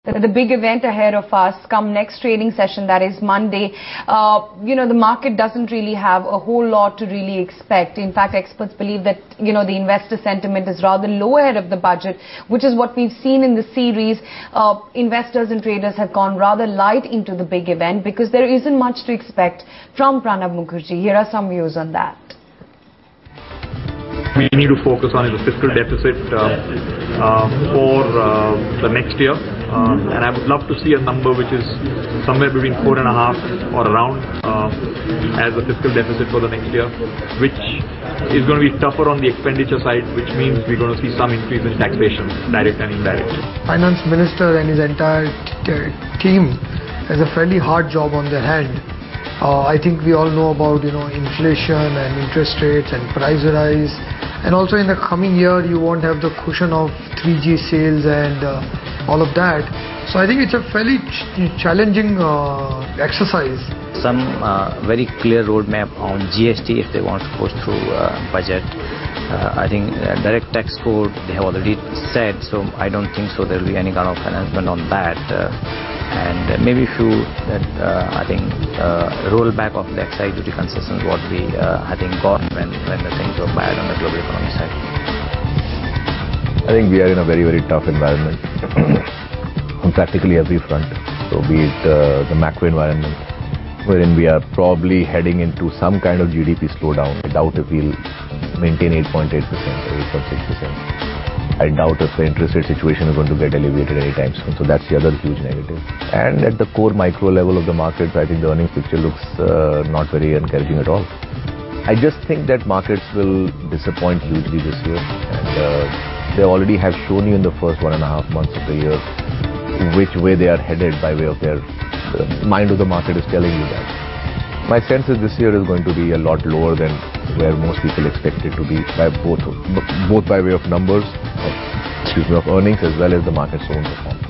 The big event ahead of us come next trading session, that is Monday. The market doesn't really have a whole lot to really expect. In fact, experts believe that, the investor sentiment is rather low ahead of the budget, which is what we've seen in the series. Investors and traders have gone rather light into the big event because there isn't much to expect from Pranav Mukherjee. Here are some views on that. We need to focus on is the fiscal deficit for the next year, and I would love to see a number which is somewhere between 4.5 or around as the fiscal deficit for the next year, which is going to be tougher on the expenditure side, which means we're going to see some increase in taxation, direct and indirect. Finance Minister and his entire team has a fairly hard job on their hand. I think we all know about inflation and interest rates and price rise, and also in the coming year you won't have the cushion of 3G sales and all of that. So I think it's a fairly challenging exercise. Some very clear roadmap on GST if they want to push through budget. I think direct tax code they have already said, so I don't think so there will be any kind of announcement on that. And maybe few rollback of the excise duty concessions what we got when the things were bad on the global economy side. I think we are in a very, very tough environment on practically every front. So be it the macro environment, wherein we are probably heading into some kind of GDP slowdown. I doubt if we'll maintain 8.8% or 8.6%. I doubt if the interest rate situation is going to get alleviated anytime soon. So that's the other huge negative. And at the core micro level of the markets, I think the earnings picture looks not very encouraging at all. I just think that markets will disappoint hugely this year. And they already have shown you in the first 1.5 months of the year which way they are headed by way of their mind of the market is telling you that. My sense is this year is going to be a lot lower than where most people expect it to be, by both by way of numbers, of earnings as well as the market's own performance.